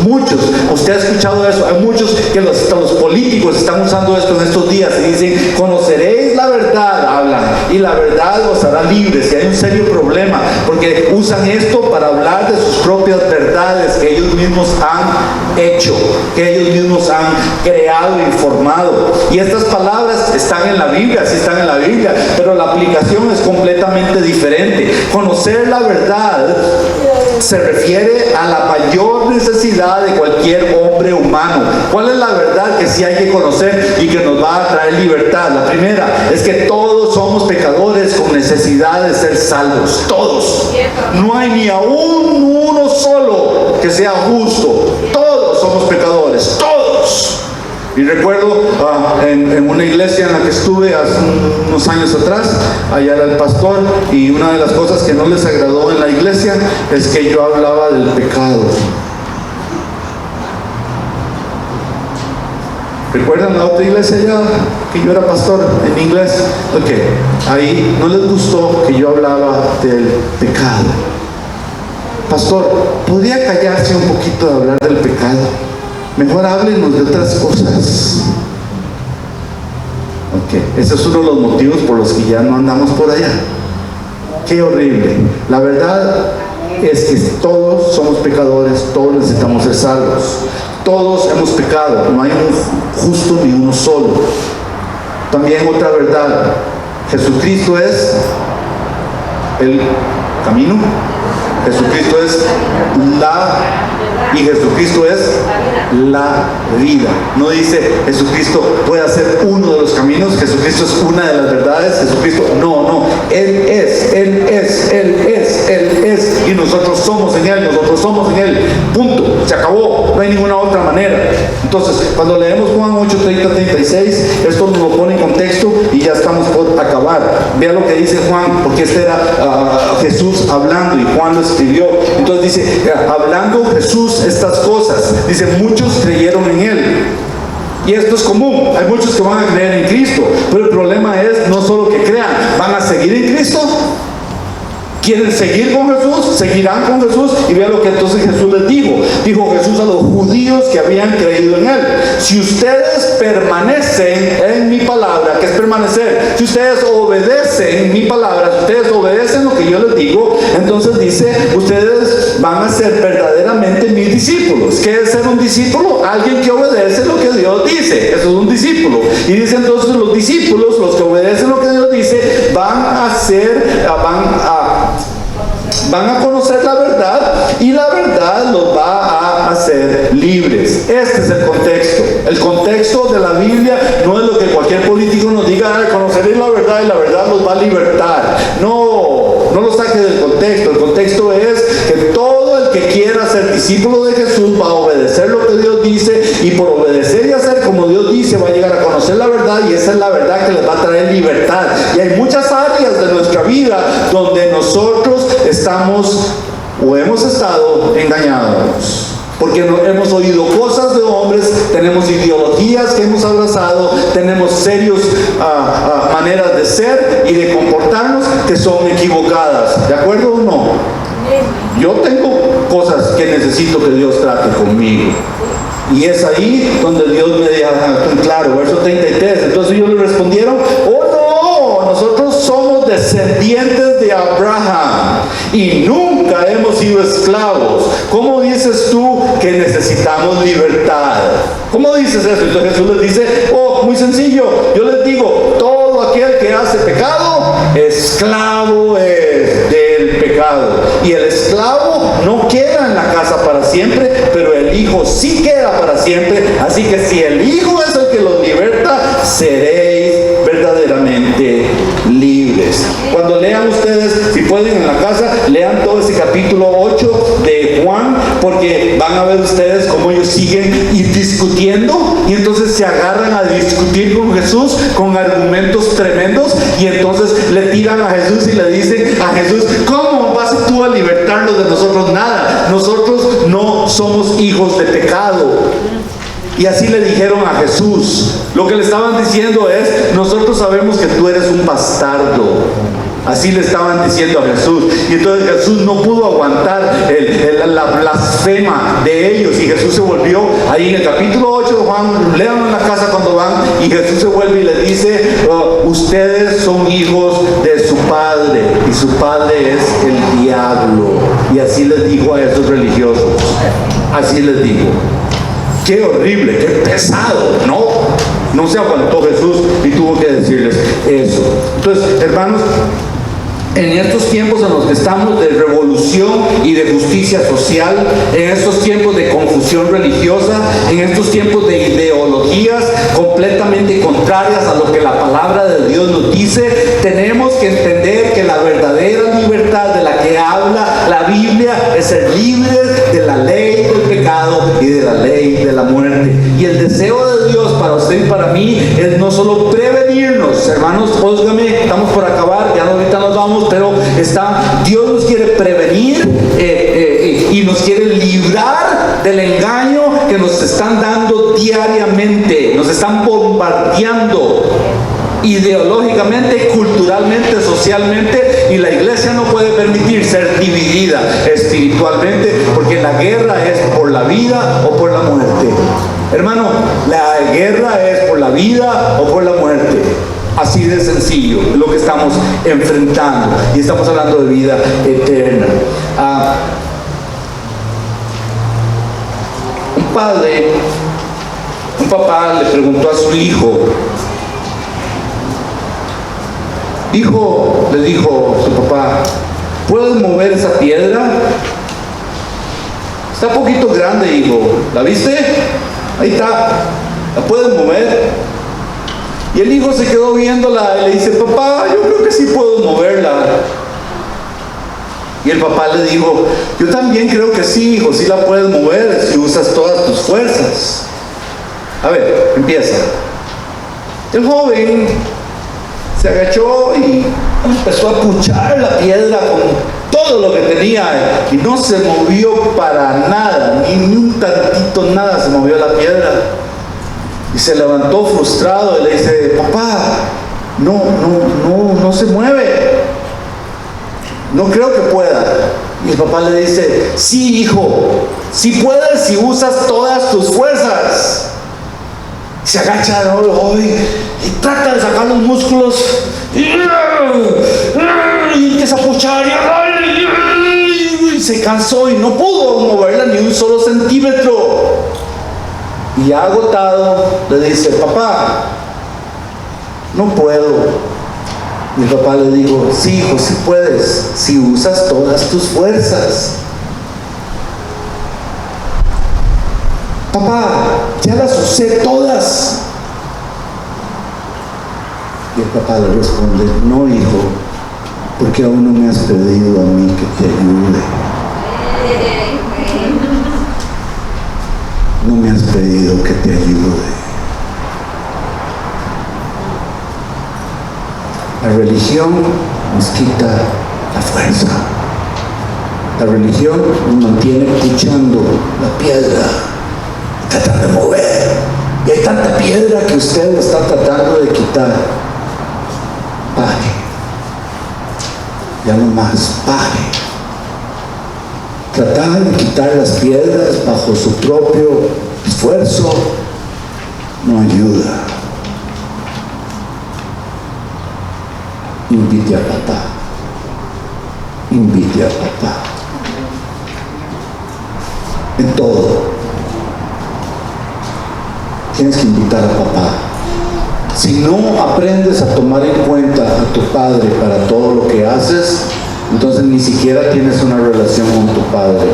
Usted ha escuchado eso, hay muchos que los políticos están usando esto en estos días y dicen: conoceréis la verdad, hablan, y la verdad os hará libres. Y hay un serio problema, porque usan esto para hablar de sus propias verdades que ellos mismos han hecho, que ellos mismos han creado y formado. Y estas palabras están en la Biblia, sí están en la Biblia, pero la aplicación es completamente diferente. Conocer la verdad se refiere a la mayor necesidad de cualquier hombre humano. ¿Cuál es la verdad que sí hay que conocer y que nos va a traer libertad? La primera es que todos somos pecadores con necesidad de ser salvos. Todos. No hay ni aún uno solo que sea justo. Todos somos pecadores. Todos. Y recuerdo en una iglesia en la que estuve hace unos años atrás, allá era el pastor, y una de las cosas que no les agradó en la iglesia es que yo hablaba del pecado. ¿Recuerdan la otra iglesia allá que yo era pastor en inglés? Ok, ahí no les gustó que yo hablaba del pecado. Pastor, ¿podría callarse un poquito de hablar del pecado? Mejor háblenos de otras cosas. Ok, ese es uno de los motivos por los que ya no andamos por allá. Qué horrible. La verdad es que todos somos pecadores, todos necesitamos ser salvos. Todos hemos pecado, no hay un justo ni uno solo. También otra verdad: Jesucristo es el camino, Jesucristo es y Jesucristo es la vida. No dice Jesucristo puede ser uno de los caminos, Jesucristo es una de las verdades, Jesucristo, no, Él es, y nosotros somos en Él, punto, se acabó, no hay ninguna otra manera. Entonces, cuando leemos Juan 8:30-36, esto nos lo pone en contexto y ya estamos por acabar. Vea lo que dice Juan, porque este era Jesús hablando y Juan lo escribió. Entonces dice, hablando Jesús estas cosas, dice: muchos creyeron en Él. Y esto es común, hay muchos que van a creer en Cristo, pero el problema es no solo que crean, ¿van a seguir en Cristo? ¿Quieren seguir con Jesús? ¿Seguirán con Jesús? Y vean lo que entonces Jesús les dijo. Dijo Jesús a los judíos que habían creído en Él: si ustedes permanecen en mi palabra, ¿qué es permanecer? Si ustedes obedecen mi palabra, si ustedes obedecen lo que yo les digo, entonces dice, ustedes van a ser verdaderamente mis discípulos. ¿Qué es ser un discípulo? Alguien que obedece lo que Dios dice. Eso es un discípulo. Y dice entonces, los discípulos, los que obedecen lo que Dios dice, van a conocer la verdad, y la verdad los va a hacer libres. Este es el contexto. El contexto de la Biblia no es lo que cualquier político nos diga: conoceréis la verdad y la verdad los va a libertar. No lo saque del contexto. El contexto es que todo el que quiera ser discípulo de Jesús va a obedecer lo que Dios dice, y por obedecer y hacer como Dios dice va a llegar a conocer la verdad, y esa es la verdad que les va a traer libertad. Y hay muchas áreas de nuestra vida donde nosotros estamos o hemos estado engañados, porque hemos oído cosas de hombres, tenemos ideologías que hemos abrazado, tenemos serios maneras de ser y de comportarnos que son equivocadas. ¿De acuerdo o no? Yo tengo cosas que necesito que Dios trate conmigo, y es ahí donde Dios me deja claro. Verso 33. Entonces ellos le respondieron: oh no, nosotros somos descendientes de Abraham y nunca hemos sido esclavos. ¿Cómo dices tú que necesitamos libertad? ¿Cómo dices eso? Entonces Jesús les dice: oh, muy sencillo, yo les digo, todo aquel que hace pecado, esclavo es del pecado. Y el esclavo no queda en la casa para siempre, pero el hijo sí queda para siempre. Así que si el hijo es el que los liberta, seréis verdaderamente libres. Cuando lean ustedes, si pueden en la casa, lean todo ese capítulo 8 de Juan, porque van a ver ustedes cómo ellos siguen discutiendo, y entonces se agarran a discutir con Jesús con argumentos tremendos, y entonces le tiran a Jesús y le dicen a Jesús: ¿cómo vas tú a libertarnos de nosotros? Nada, nosotros no somos hijos de pecado. Y así le dijeron a Jesús. Lo que le estaban diciendo es: nosotros sabemos que tú eres un bastardo. Así le estaban diciendo a Jesús. Y entonces Jesús no pudo aguantar la blasfema de ellos, y Jesús se volvió, ahí en el capítulo 8 de Juan, lean en la casa cuando van, y Jesús se vuelve y le dice: ustedes son hijos de su padre, y su padre es el diablo. Y así les dijo a esos religiosos. Así les dijo. Qué horrible, qué pesado, ¿no? No se aguantó Jesús y tuvo que decirles eso. Entonces, hermanos, en estos tiempos en los que estamos de revolución y de justicia social, en estos tiempos de confusión religiosa, en estos tiempos de ideologías completamente contrarias a lo que la palabra de Dios nos dice, tenemos que entender que la verdadera libertad de la que habla la Biblia es ser libres de la ley del pecado y de la ley de la muerte. Y el deseo de Dios para usted y para mí es no solo prevenirnos, hermanos, óigame, estamos por acabar, ya ahorita nos vamos, pero Dios nos quiere prevenir y nos quiere librar del engaño que nos están dando diariamente, nos están bombardeando ideológicamente, culturalmente, socialmente, y la iglesia no puede permitir ser dividida espiritualmente, porque la guerra es por la vida o por la muerte. Hermano, la guerra es por la vida o por la muerte. Así de sencillo lo que estamos enfrentando, y estamos hablando de vida eterna. Un papá le preguntó a su hijo: hijo, le dijo su papá, ¿puedes mover esa piedra? Está un poquito grande, hijo. ¿La viste? Ahí está. ¿La puedes mover? Y el hijo se quedó viéndola y le dice: papá, yo creo que sí puedo moverla. Y el papá le dijo: yo también creo que sí, hijo, sí la puedes mover si usas todas tus fuerzas. A ver, empieza. El joven se agachó y empezó a puchar la piedra con todo lo que tenía, y no se movió para nada, ni un tantito nada se movió la piedra. Y se levantó frustrado y le dice: papá, no se mueve, no creo que pueda. Y el papá le dice: sí, hijo, sí puedes si usas todas tus fuerzas. Se agacha hoy y trata de sacar los músculos y empieza a puchar y se cansó y no pudo moverla ni un solo centímetro. Y ya agotado le dice: papá, no puedo. Y el papá le dijo: sí, hijo, sí puedes si usas todas tus fuerzas. Papá, ya las usé todas. Y el papá le responde: no, hijo, porque aún no me has pedido a mí que te ayude. No me has pedido que te ayude. La religión nos quita la fuerza. La religión nos mantiene puchando la piedra, tratar de mover, y hay tanta piedra que usted está tratando de quitar. Pare, ya no más, pare. Tratar de quitar las piedras bajo su propio esfuerzo no ayuda. Invite a papá, invite a papá en todo. Tienes que invitar a papá. Si no aprendes a tomar en cuenta a tu Padre para todo lo que haces, entonces ni siquiera tienes una relación con tu Padre.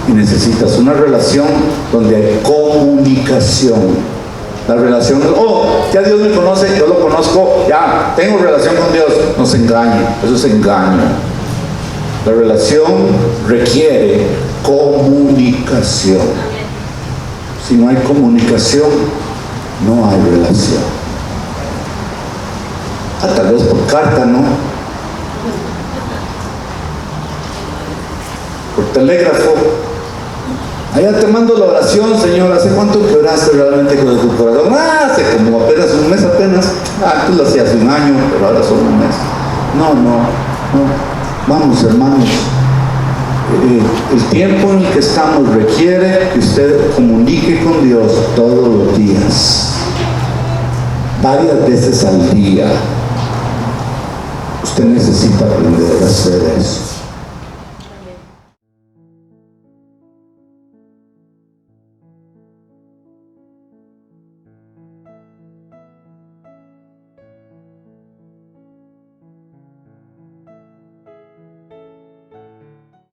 Y necesitas una relación donde hay comunicación. La relación, ya Dios me conoce, yo lo conozco, ya tengo relación con Dios. No se engañe, eso es engaño. La relación requiere comunicación. Si no hay comunicación, no hay relación. Tal vez por carta, ¿no? Por telégrafo. Allá te mando la oración, Señor. ¿Hace cuánto que oraste realmente con tu corazón? Hace como apenas un mes apenas. Tú lo hacías un año, pero ahora solo un mes. No. Vamos, hermanos. El tiempo en el que estamos requiere que usted comunique con Dios todos los días, varias veces al día. Usted necesita aprender a hacer eso.